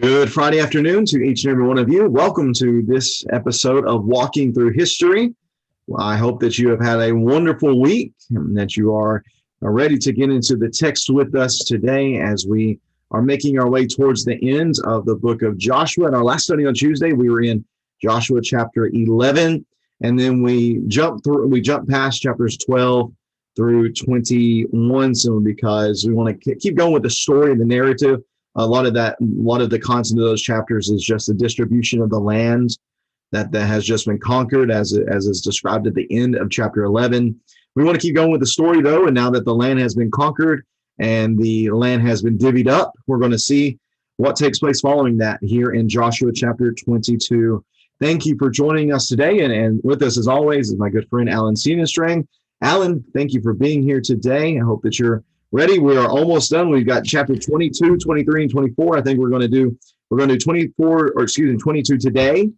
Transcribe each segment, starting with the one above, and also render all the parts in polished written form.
Good Friday afternoon to each and every one of you. Welcome to this episode of Walking Through History. I hope that you have had a wonderful week and that you are ready to get into the text with us today as we are making our way towards the end of the book of Joshua. In our last study on Tuesday, we were in Joshua chapter 11, and then we jumped past chapters 12 through 21 soon because we want to keep going with the story and the narrative. A lot of the content of those chapters is just the distribution of the land that has just been conquered, as is described at the end of chapter 11. We want to keep going with the story, though, and now that the land has been conquered and the land has been divvied up, we're going to see what takes place following that here in Joshua chapter 22. Thank you for joining us today, and with us, as always, is my good friend Alan Steenestrang. Alan, thank you for being here today. I hope that you're ready. We are almost done. We've got chapter 22, 23, and 24. I think we're going to do 22 today.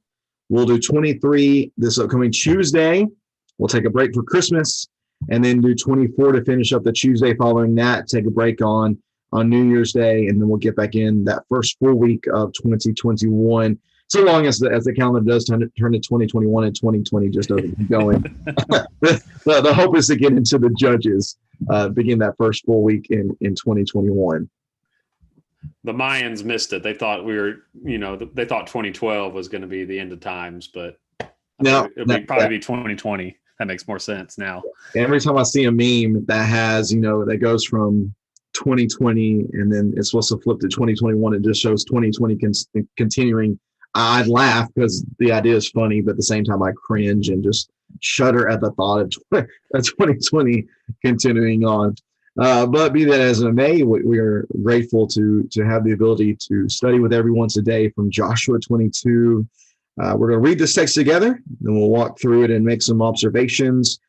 We'll do 23 this upcoming Tuesday. We'll take a break for Christmas and then do 24 to finish up the Tuesday following that, take a break on New Year's Day, and then we'll get back in that first full week of 2021. So long as the calendar does turn to 2021 and 2020 just doesn't keep going. The hope is to get into the Judges, begin that first full week in 2021. The Mayans missed it. They thought they thought 2012 was going to be the end of times, but it'll probably be 2020. That makes more sense now. Every time I see a meme that has, that goes from 2020 and then it's supposed to flip to 2021, it just shows 2020 continuing. I'd laugh because the idea is funny, but at the same time I cringe and just shudder at the thought of 2020 continuing on. But be that as it may, we are grateful to have the ability to study with everyone today from Joshua 22. We're going to read this text together, and we'll walk through it and make some observations.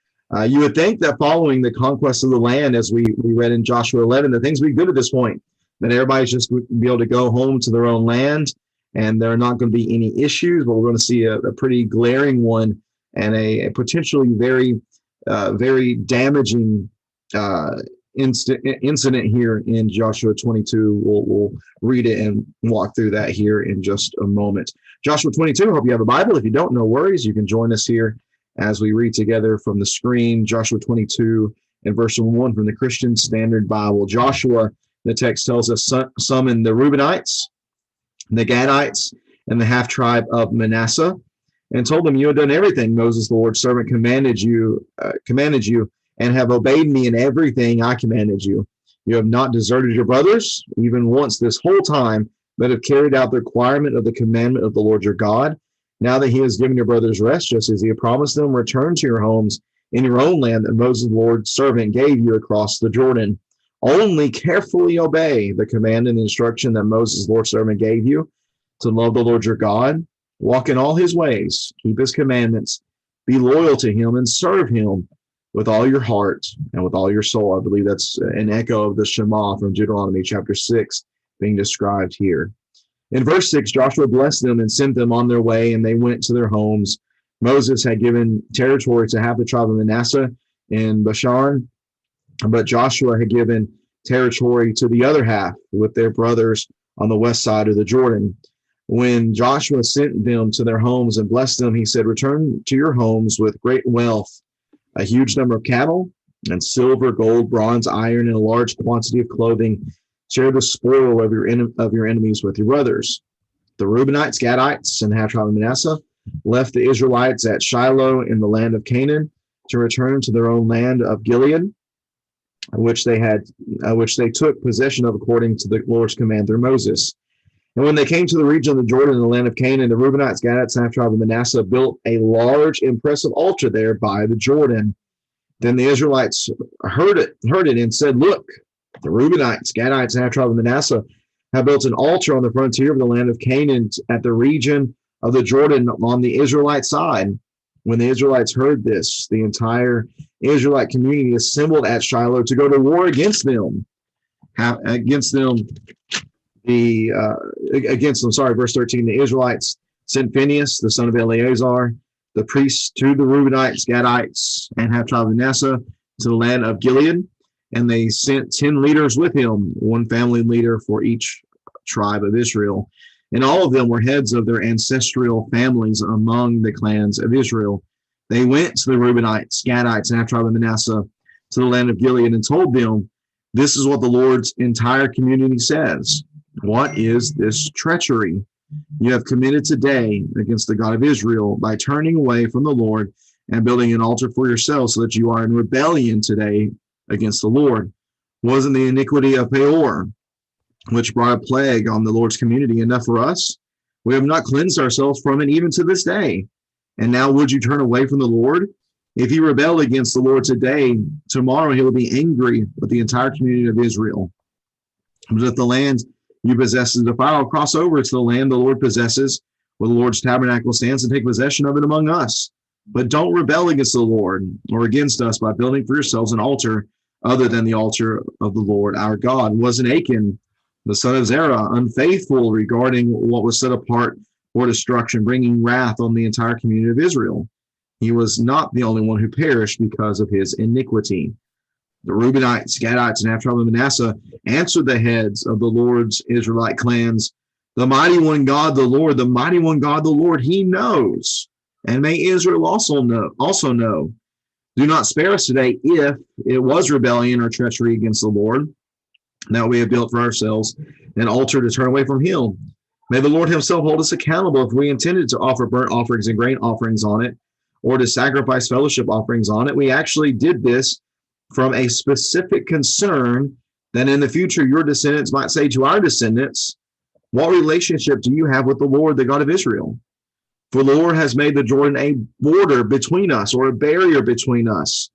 You would think that following the conquest of the land, as we read in Joshua 11, that things would be good at this point, that everybody's just be able to go home to their own land, and there are not going to be any issues, but we're going to see a pretty glaring one and a potentially very, very damaging incident here in Joshua 22. We'll read it and walk through that here in just a moment. Joshua 22, hope you have a Bible. If you don't, no worries. You can join us here as we read together from the screen. Joshua 22 and verse 1 from the Christian Standard Bible. Joshua, the text tells us, summoned the Reubenites, the Gadites, and the half tribe of Manasseh, and told them, "You have done everything Moses, the Lord's servant, commanded you, and have obeyed me in everything I commanded you. You have not deserted your brothers, even once this whole time, but have carried out the requirement of the commandment of the Lord your God. Now that he has given your brothers rest, just as he had promised them, return to your homes in your own land that Moses, the Lord's servant, gave you across the Jordan. Only carefully obey the command and the instruction that Moses, the Lord's servant, gave you to love the Lord your God, walk in all his ways, keep his commandments, be loyal to him, and serve him with all your heart and with all your soul." I believe that's an echo of the Shema from Deuteronomy chapter 6 being described here. In verse 6, Joshua blessed them and sent them on their way, and they went to their homes. Moses had given territory to half the tribe of Manasseh in Bashan, but Joshua had given territory to the other half with their brothers on the west side of the Jordan. When Joshua sent them to their homes and blessed them, he said, "Return to your homes with great wealth, a huge number of cattle and silver, gold, bronze, iron, and a large quantity of clothing. Share the spoil of your enemies with your brothers." The Reubenites, Gadites, and half tribe of Manasseh left the Israelites at Shiloh in the land of Canaan to return to their own land of Gilead, which they took possession of according to the Lord's command through Moses. And when they came to the region of the Jordan in the land of Canaan, the Reubenites, Gadites, and half tribe of Manasseh built a large, impressive altar there by the Jordan. Then the Israelites heard it and said, "Look, the Reubenites, Gadites, and half tribe of Manasseh have built an altar on the frontier of the land of Canaan at the region of the Jordan on the Israelite side." When the Israelites heard this, the entire Israelite community assembled at Shiloh to go to war against them. Verse 13, the Israelites sent Phinehas, the son of Eleazar, the priest, to the Reubenites, Gadites, and half tribe of Manasseh to the land of Gilead, and they sent 10 leaders with him, one family leader for each tribe of Israel. and all of them were heads of their ancestral families among the clans of Israel. They went to the Reubenites, Gadites, and half tribe of Manasseh to the land of Gilead and told them, this is what the Lord's entire community says. What is this treachery you have committed today against the God of Israel by turning away from the Lord and building an altar for yourselves, so that you are in rebellion today against the Lord? Wasn't the iniquity of Peor, which brought a plague on the Lord's community, enough for us? We have not cleansed ourselves from it even to this day. And now would you turn away from the Lord? If you rebel against the Lord today, tomorrow he will be angry with the entire community of Israel. But if the land you possess is defiled, cross over to the land the Lord possesses, where the Lord's tabernacle stands, and take possession of it among us. But don't rebel against the Lord or against us by building for yourselves an altar other than the altar of the Lord our God. Wasn't Achan, the son of Zerah, unfaithful regarding what was set apart for destruction, bringing wrath on the entire community of Israel? He was not the only one who perished because of his iniquity. The Reubenites, Gadites, and half tribe of Manasseh answered the heads of the Lord's Israelite clans, the mighty one God, the Lord, the mighty one God, the Lord, he knows. And may Israel also know. Do not spare us today if it was rebellion or treachery against the Lord that we have built for ourselves an altar to turn away from him. May the Lord himself hold us accountable if we intended to offer burnt offerings and grain offerings on it, or to sacrifice fellowship offerings on it. We actually did this from a specific concern that in the future your descendants might say to our descendants, what relationship do you have with the Lord, the God of Israel? For the Lord has made the Jordan a border between us, or a barrier between us.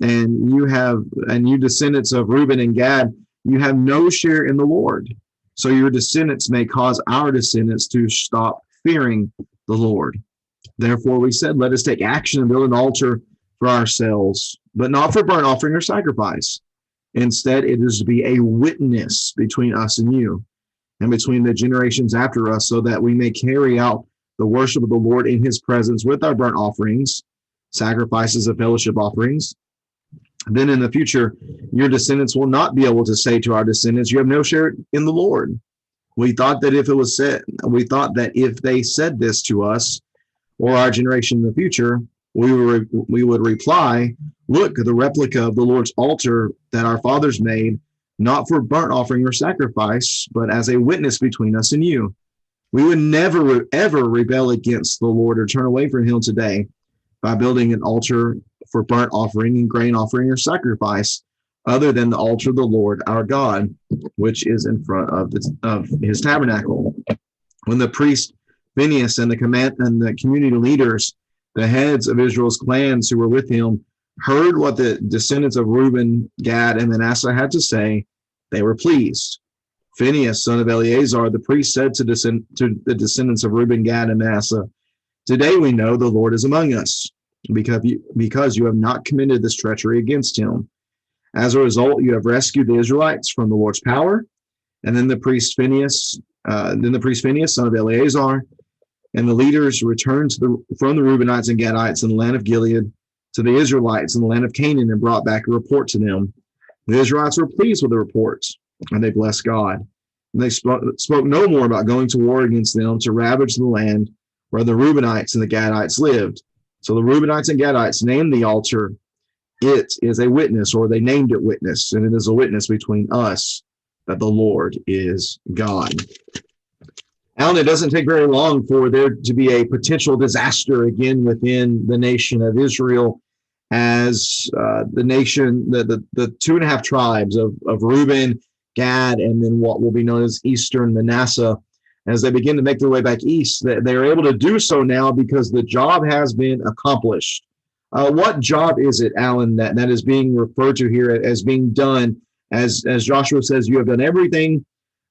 And you descendants of Reuben and Gad, you have no share in the Lord. So your descendants may cause our descendants to stop fearing the Lord. Therefore we said, let us take action and build an altar for ourselves, but not for burnt offering or sacrifice. Instead, it is to be a witness between us and you, and between the generations after us, so that we may carry out the worship of the Lord in his presence with our burnt offerings, sacrifices, and fellowship offerings. Then in the future, your descendants will not be able to say to our descendants, you have no share in the Lord. We thought that if they said this to us, or our generation in the future, we would reply, look, the replica of the Lord's altar that our fathers made, not for burnt offering or sacrifice, but as a witness between us and you. We would never, ever rebel against the Lord or turn away from him today by building an altar for burnt offering and grain offering or sacrifice, other than the altar of the Lord our God, which is in front of his tabernacle. When the priest Phinehas and the community leaders, the heads of Israel's clans who were with him, heard what the descendants of Reuben, Gad, and Manasseh had to say, they were pleased. Phinehas, son of Eleazar, the priest, said to the descendants of Reuben, Gad, and Manasseh, today we know the Lord is among us, because you have not committed this treachery against him. As a result, you have rescued the Israelites from the Lord's power. And then the priest Phinehas, son of Eleazar, and the leaders returned from the Reubenites and Gadites in the land of Gilead to the Israelites in the land of Canaan, and brought back a report to them. The Israelites were pleased with the reports, and they blessed God. And they spoke no more about going to war against them to ravage the land where the Reubenites and the Gadites lived. So the Reubenites and Gadites named the altar, it is a witness, or they named it witness, and it is a witness between us that the Lord is God. Alan, it doesn't take very long for there to be a potential disaster again within the nation of Israel, as the nation, the 2.5 tribes of Reuben, Gad, and then what will be known as Eastern Manasseh, as they begin to make their way back east. They are able to do so now because the job has been accomplished. What job is it, Alan, that is being referred to here as being done? As Joshua says, you have done everything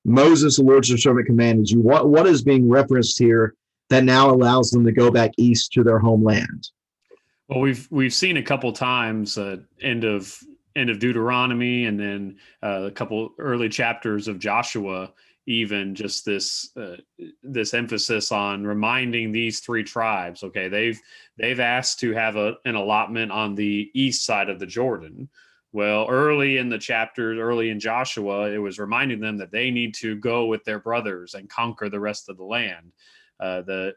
Moses, the Lord's servant, commanded you. What is being referenced here that now allows them to go back east to their homeland? Well, we've seen a couple times end of Deuteronomy, and then a couple early chapters of Joshua, even just this emphasis on reminding these 3 tribes. Okay, they've asked to have an allotment on the east side of the Jordan, Well, early in the chapters, early in Joshua, it was reminding them that they need to go with their brothers and conquer the rest of the land.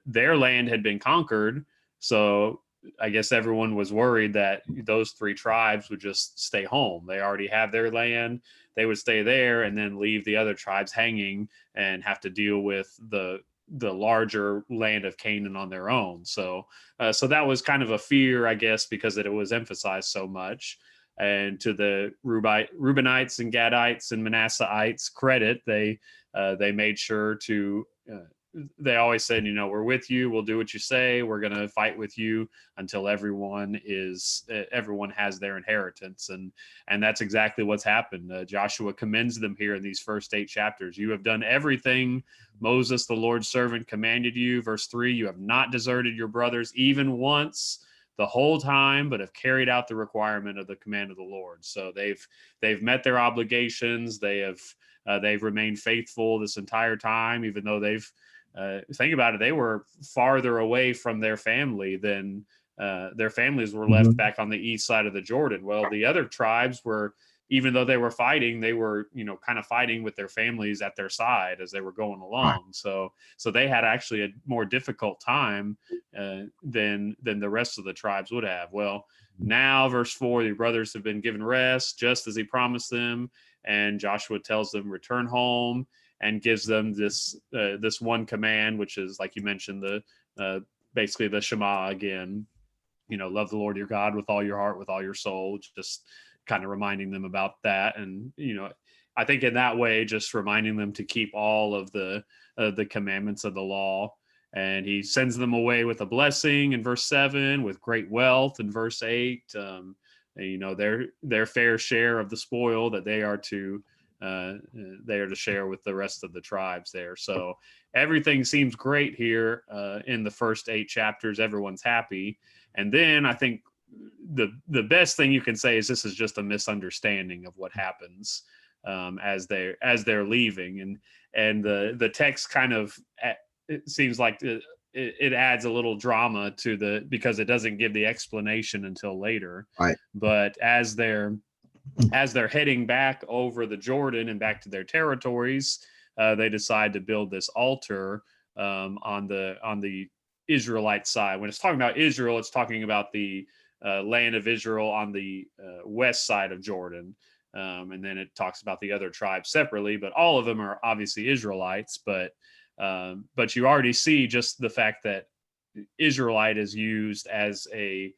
Their land had been conquered, so I guess everyone was worried that those three tribes would just stay home. They already have their land; they would stay there and then leave the other tribes hanging and have to deal with the larger land of Canaan on their own. So that was kind of a fear, I guess, because it was emphasized so much. And to the Reubenites and Gadites and Manasseites credit, they made sure to. They always said, we're with you. We'll do what you say. We're going to fight with you until everyone has their inheritance, and that's exactly what's happened. Joshua commends them here in these first 8 chapters. You have done everything Moses, the Lord's servant, commanded you. Verse 3: you have not deserted your brothers even once the whole time, but have carried out the requirement of the command of the Lord. So they've met their obligations. They've remained faithful this entire time, even though think about it, they were farther away from their family than their families were left back on the east side of the Jordan. Well, the other tribes were, even though they were fighting, they were, kind of fighting with their families at their side as they were going along. So they had actually a more difficult time than the rest of the tribes would have. Well, now, verse 4, the brothers have been given rest, just as he promised them. And Joshua tells them, return home, and gives them this one command, which is, like you mentioned, basically the Shema again. Love the Lord your God with all your heart, with all your soul. Just kind of reminding them about that. And I think in that way, just reminding them to keep all of the commandments of the law. And he sends them away with a blessing in verse 7, with great wealth in verse 8. Their fair share of the spoil that they are to share with the rest of the tribes there. So everything seems great here in the first 8 chapters. Everyone's happy. And then I think the best thing you can say is this is just a misunderstanding of what happens as they're leaving. And the text kind of, it seems like it adds a little drama to because it doesn't give the explanation until later. Right. But as they're heading back over the Jordan and back to their territories, they decide to build this altar on the Israelite side. When it's talking about Israel, it's talking about the land of Israel on the west side of Jordan. And then it talks about the other tribes separately, but all of them are obviously Israelites. But you already see just the fact that Israelite is used as a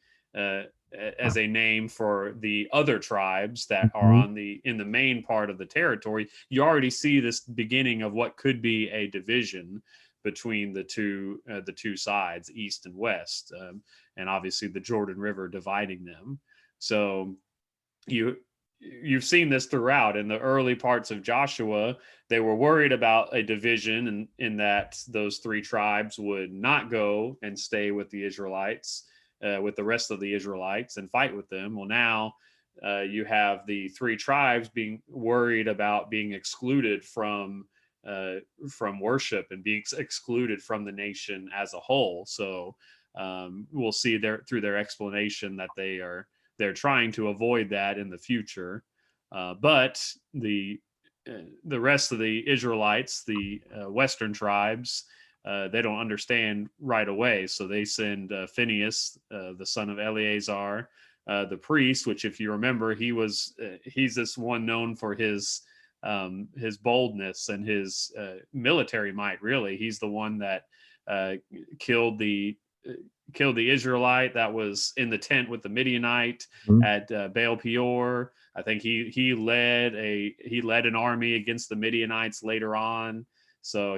name for the other tribes that are in the main part of the territory. You already see this beginning of what could be a division between the two sides, east and west, and obviously the Jordan River dividing them. So you've seen this throughout in the early parts of Joshua. They were worried about a division in that those 3 tribes would not go and stay with the Israelites, with the rest of the Israelites, and fight with them. Well, now you have the 3 tribes being worried about being excluded from worship and being excluded from the nation as a whole. So we'll see through their explanation that they're trying to avoid that in the future. But the rest of the Israelites, the Western tribes, they don't understand right away. So they send Phinehas, the son of Eleazar, the priest, which, if you remember, he's this one known for his boldness and his military might. Really, he's the one that killed the Israelite that was in the tent with the Midianite at Baal Peor. I think he led an army against the Midianites later on. So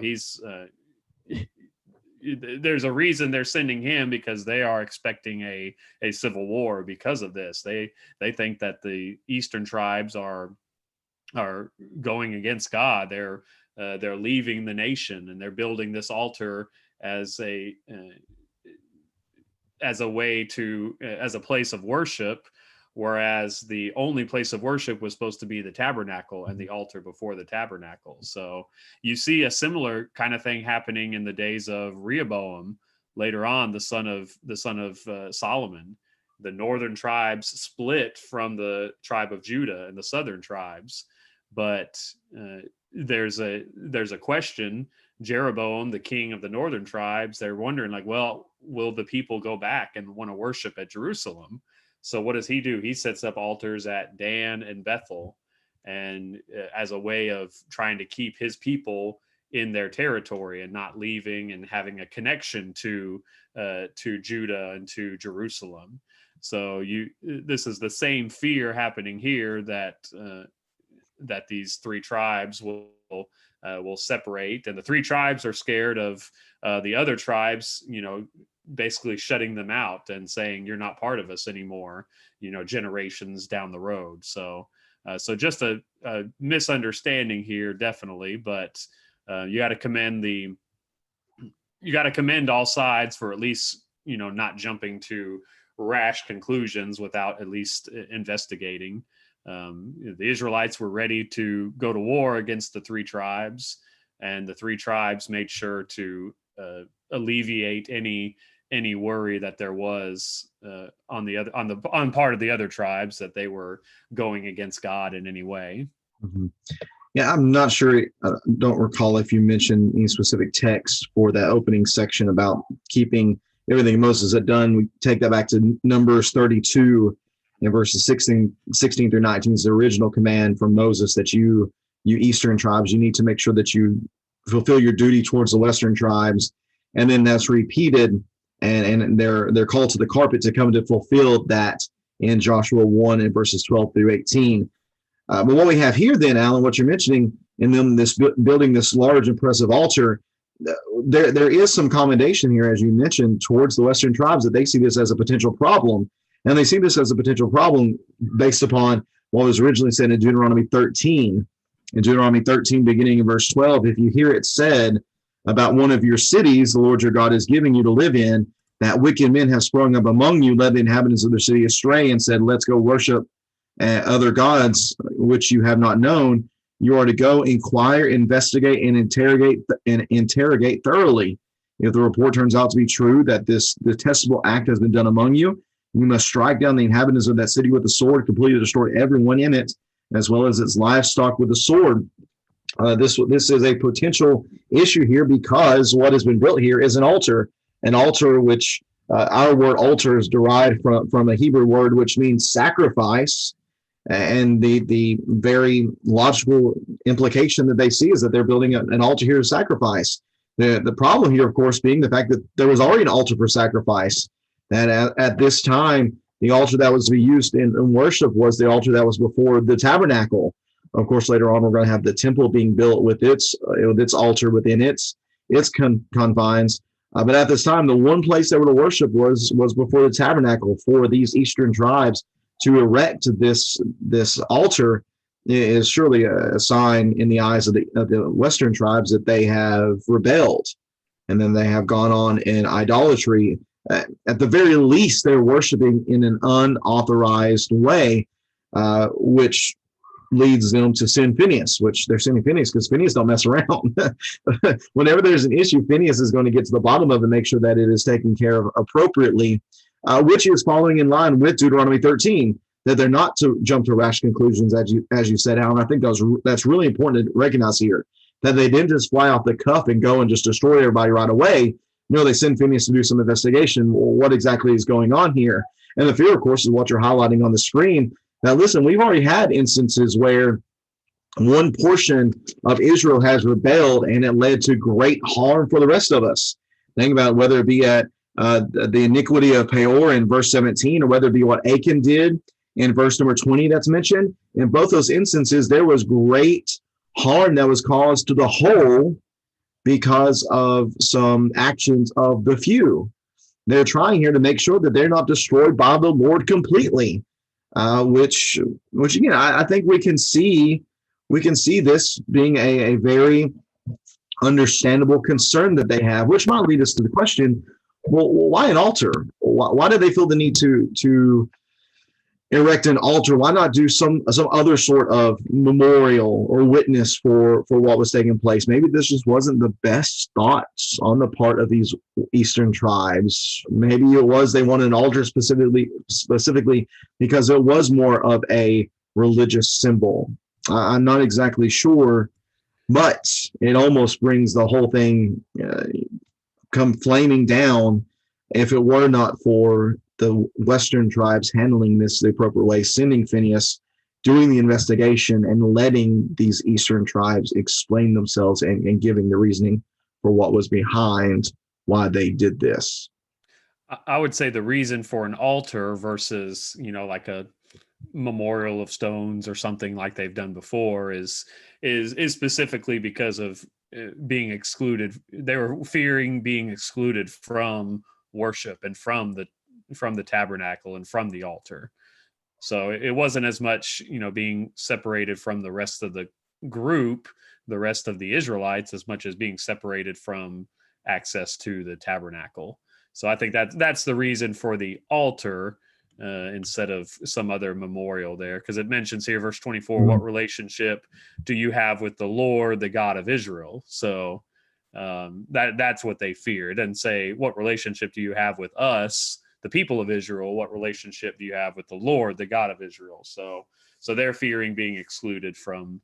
there's a reason they're sending him, because they are expecting a civil war because of this. They think that the eastern tribes are going against God. They're leaving the nation, and they're building this altar as a place of worship, whereas the only place of worship was supposed to be the tabernacle and the altar before the tabernacle. So you see a similar kind of thing happening in the days of Rehoboam later on, the son of Solomon, the northern tribes split from the tribe of Judah and the southern tribes. But there's a question. Jeroboam, the king of the northern tribes, they're wondering, like, well, will the people go back and want to worship at Jerusalem? So what does he do? He sets up altars at Dan and Bethel, and as a way of trying to keep his people in their territory and not leaving, and having a connection to Judah and to Jerusalem. So this is the same fear happening here, that these three tribes will separate, and the three tribes are scared of the other tribes, basically shutting them out and saying, you're not part of us anymore, generations down the road. So just a misunderstanding here, definitely, but you got to commend all sides for at least, not jumping to rash conclusions without at least investigating. The Israelites were ready to go to war against the three tribes, and the three tribes made sure to alleviate any worry that there was on part of the other tribes, that they were going against God in any way. Mm-hmm. Yeah, I'm not sure. Don't recall if you mentioned any specific text for that opening section about keeping everything Moses had done. We take that back to Numbers 32 and verses 16 through 19 is the original command from Moses, that you eastern tribes, you need to make sure that you fulfill your duty towards the western tribes. And then that's repeated, and they're called to the carpet to come to fulfill that in Joshua 1 and verses 12 through 18. But what we have here then, Alan, what you're mentioning, in them building this large, impressive altar, there is some commendation here, as you mentioned, towards the Western tribes, that they see this as a potential problem. And they see this as a potential problem based upon what was originally said in Deuteronomy 13. In Deuteronomy 13, beginning in verse 12, if you hear it said about one of your cities, the Lord your God is giving you to live in, that wicked men have sprung up among you, led the inhabitants of the city astray, and said, let's go worship other gods which you have not known, you are to go inquire, investigate, and interrogate thoroughly. If the report turns out to be true that this detestable act has been done among you, you must strike down the inhabitants of that city with the sword, completely destroy everyone in it, as well as its livestock with the sword. This is a potential issue here, because what has been built here is an altar which our word altar is derived from a Hebrew word which means sacrifice. And the very logical implication that they see is that they're building an altar here to sacrifice. The problem here, of course, being the fact that there was already an altar for sacrifice, that at this time, the altar that was to be used in worship was the altar that was before the tabernacle. Of course, later on, we're going to have the temple being built with its altar within its confines. But at this time, the one place they were to worship was before the tabernacle. For these eastern tribes to erect this altar is surely a sign in the eyes of the western tribes that they have rebelled, and then they have gone on in idolatry. At the very least, they're worshiping in an unauthorized way, which leads them to sin Phineas, which they're sinning Phineas because Phineas don't mess around. Whenever there's an issue, Phineas is going to get to the bottom of it and make sure that it is taken care of appropriately, which is following in line with Deuteronomy 13, that they're not to jump to rash conclusions, as you said, Alan. I think that's really important to recognize here, that they didn't just fly off the cuff and go and just destroy everybody right away. No, they send Phineas to do some investigation. Well, what exactly is going on here? And the fear, of course, is what you're highlighting on the screen. Now, listen, we've already had instances where one portion of Israel has rebelled, and it led to great harm for the rest of us. Think about it, whether it be at the iniquity of Peor in verse 17, or whether it be what Achan did in verse number 20 that's mentioned. In both those instances, there was great harm that was caused to the whole because of some actions of the few. They're trying here to make sure that they're not destroyed by the Lord completely, which again, I think we can see this being a very understandable concern that they have, which might lead us to the question, well, why an altar? Why do they feel the need to erect an altar? Why not do some other sort of memorial or witness for what was taking place? Maybe this just wasn't the best thoughts on the part of these Eastern tribes. Maybe it was they wanted an altar specifically because it was more of a religious symbol. I'm not exactly sure, but it almost brings the whole thing come flaming down if it were not for the Western tribes handling this the appropriate way, sending Phineas, doing the investigation, and letting these Eastern tribes explain themselves and giving the reasoning for what was behind why they did this. I would say the reason for an altar versus, like a memorial of stones or something like they've done before is specifically because of being excluded. They were fearing being excluded from worship and from the tabernacle and from the altar. So it wasn't as much, being separated from the rest of the group, the rest of the Israelites, as much as being separated from access to the tabernacle. So I think that's the reason for the altar instead of some other memorial there, because it mentions here, verse 24, what relationship do you have with the Lord, the God of Israel? So that's what they fear. It doesn't say, what relationship do you have with us, the people of Israel? What relationship do you have with the Lord, the God of Israel? So they're fearing being excluded from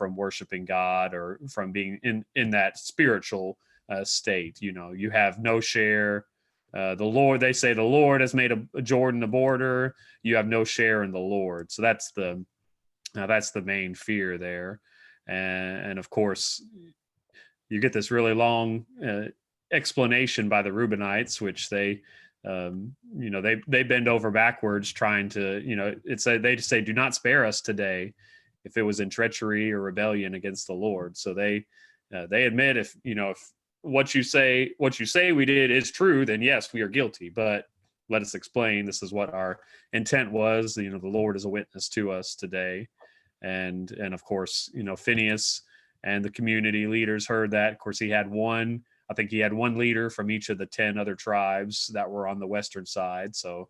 worshiping God, or from being in that spiritual state. You have no share. The Lord, they say, the Lord has made a Jordan a border. You have no share in the Lord. So that's the main fear there. And of course, you get this really long explanation by the Reubenites, which they bend over backwards trying to, they say, do not spare us today if it was in treachery or rebellion against the Lord. So they admit, if what you say we did is true, then yes, we are guilty, but let us explain, this is what our intent was. The Lord is a witness to us today. And of course, Phineas and the community leaders heard that. Of course, he had one leader from each of the 10 other tribes that were on the western side. So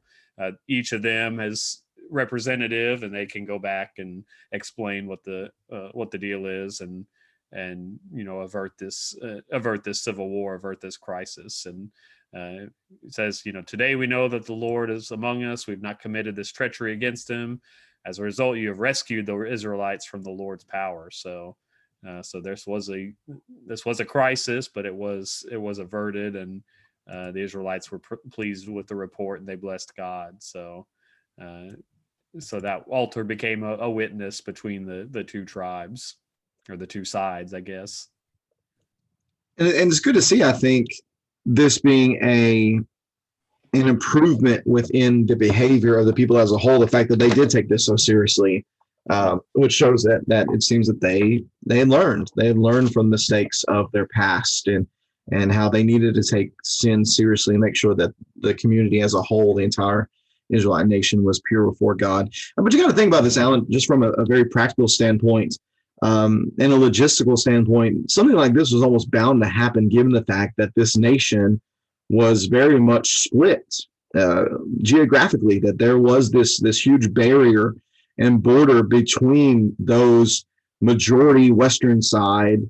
each of them has representative, and they can go back and explain what the deal is, and avert this civil war, avert this crisis. And it says, today we know that the Lord is among us. We've not committed this treachery against him. As a result, you have rescued the Israelites from the Lord's power. So this was a crisis, but it was averted, and the Israelites were pleased with the report, and they blessed God. So that altar became a witness between the two tribes, or the two sides, I guess. And it's good to see, I think, this being an improvement within the behavior of the people as a whole. The fact that they did take this so seriously, which shows that it seems that they had learned from mistakes of their past, and how they needed to take sin seriously and make sure that the community as a whole, the entire Israelite nation, was pure before God. But you got to think about this, Alan, just from a very practical standpoint. And a logistical standpoint, something like this was almost bound to happen, given the fact that this nation was very much split geographically, that there was this huge barrier and border between those majority western side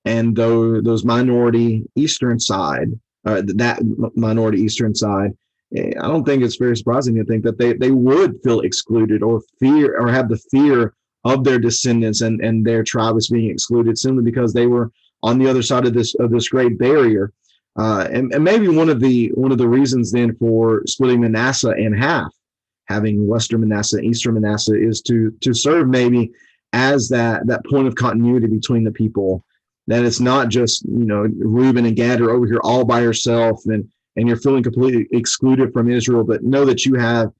and those minority eastern side, that minority eastern side. I don't think it's very surprising to think that they would feel excluded, or fear, or have the fear of their descendants and their tribe is being excluded, simply because they were on the other side of this great barrier. And maybe one of the reasons then for splitting Manasseh in half, having Western Manasseh and Eastern Manasseh, is to serve maybe as that point of continuity between the people. That it's not just Reuben and Gad are over here all by yourself, and you're feeling completely excluded from Israel, but know that you have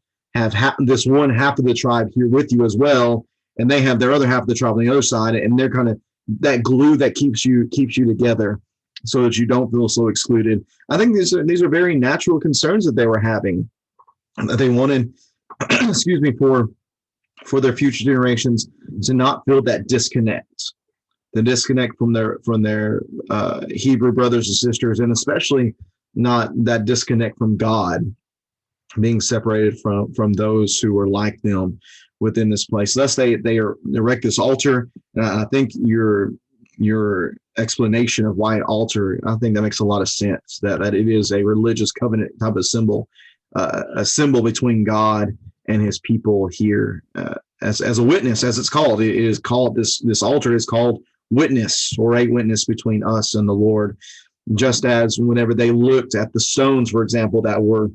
this one half of the tribe here with you as well, and they have their other half of the tribe on the other side, and they're kind of that glue that keeps you together, so that you don't feel so excluded. I think these are very natural concerns that they were having, that they wanted, excuse me, for their future generations to not feel that disconnect, from their Hebrew brothers and sisters, and especially not that disconnect from God. being separated from those who are like them within this place. Thus, they erect this altar. And I think your explanation of why an altar, I think that makes a lot of sense. That it is a religious covenant type of symbol, a symbol between God and His people here, as a witness, as it's called. It is called this altar is called witness, or a witness between us and the Lord. Just as whenever they looked at the stones, for example, that were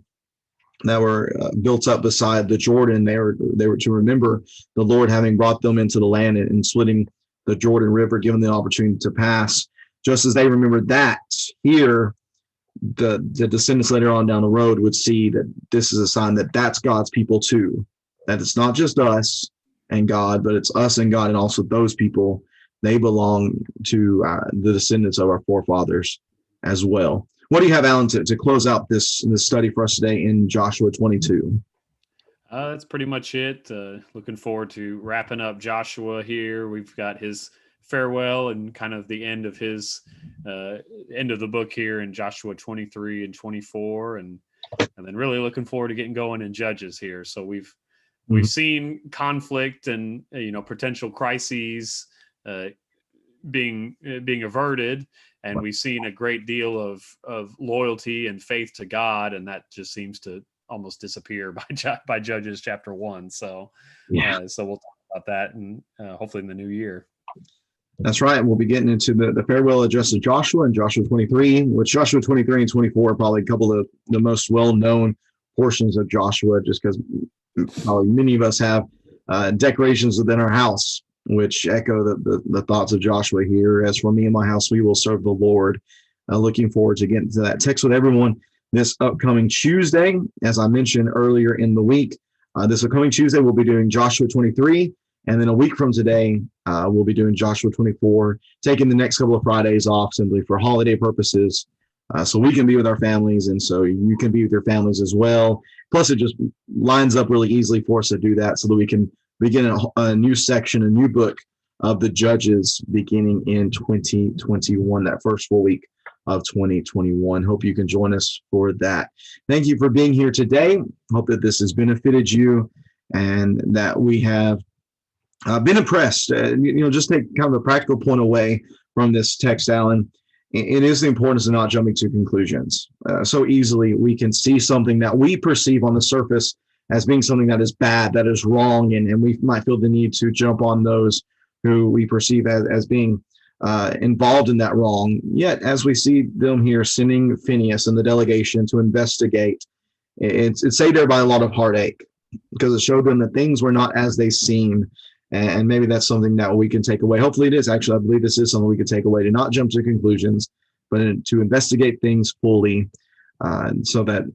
built up beside the Jordan, they were to remember the Lord having brought them into the land and splitting the Jordan River, giving them the opportunity to pass. Just as they remembered that, here the descendants later on down the road would see that this is a sign that that's God's people too. That it's not just us and God, but it's us and God, and also those people. They belong to the descendants of our forefathers as well. What do you have, Alan, to close out this study for us today in Joshua 22? That's pretty much it. Looking forward to wrapping up Joshua here. We've got his farewell and kind of the end of his end of the book here in Joshua 23 and 24, and then really looking forward to getting going in Judges here. So we've seen conflict and potential crises being averted, and we've seen a great deal of loyalty and faith to God, and that just seems to almost disappear by Judges chapter 1. So so we'll talk about that, and hopefully in the new year. That's right. We'll be getting into the farewell address of Joshua in Joshua 23, which Joshua 23 and 24 are probably a couple of the most well-known portions of Joshua, just because probably many of us have decorations within our house which echo the thoughts of Joshua here. As for me and my house, we will serve the Lord. Looking forward to getting to that text with everyone this upcoming Tuesday. As I mentioned earlier in the week, this upcoming Tuesday, we'll be doing Joshua 23. And then a week from today, we'll be doing Joshua 24, taking the next couple of Fridays off simply for holiday purposes, so we can be with our families, and so you can be with your families as well. Plus, it just lines up really easily for us to do that so that we can begin a new section, a new book of the Judges beginning in 2021, that first full week of 2021. Hope you can join us for that. Thank you for being here today. Hope that this has benefited you and that we have been impressed. Just take kind of a practical point away from this text, Alan. It is the importance of not jumping to conclusions. So easily we can see something that we perceive on the surface as being something that is bad, that is wrong, and we might feel the need to jump on those who we perceive as being involved in that wrong. Yet, as we see them here sending Phinehas and the delegation to investigate, it's saved everybody a lot of heartache, because it showed them that things were not as they seemed. And maybe that's something that we can take away. Hopefully it is. Actually, I believe this is something we could take away, to not jump to conclusions, but to investigate things fully, so that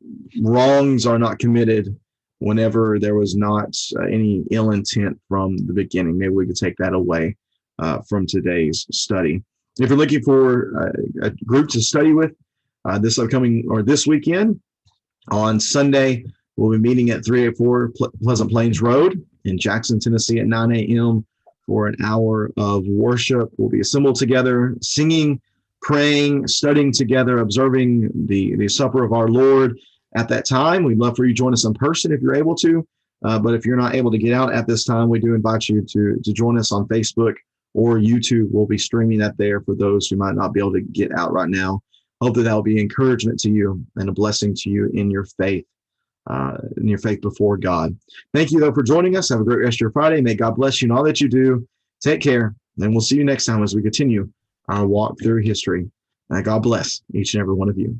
wrongs are not committed whenever there was not any ill intent from the beginning. Maybe we could take that away from today's study. If you're looking for a group to study with this weekend, on Sunday, we'll be meeting at 384 Pleasant Plains Road in Jackson, Tennessee at 9 a.m. for an hour of worship. We'll be assembled together, singing, praying, studying together, observing the supper of our Lord at that time. We'd love for you to join us in person if you're able to. But if you're not able to get out at this time, we do invite you to join us on Facebook or YouTube. We'll be streaming that there for those who might not be able to get out right now. Hope that will be encouragement to you and a blessing to you in your faith. Before God. Thank you, though, for joining us. Have a great rest of your Friday. May God bless you in all that you do. Take care, and we'll see you next time as we continue our walk through history. God bless each and every one of you.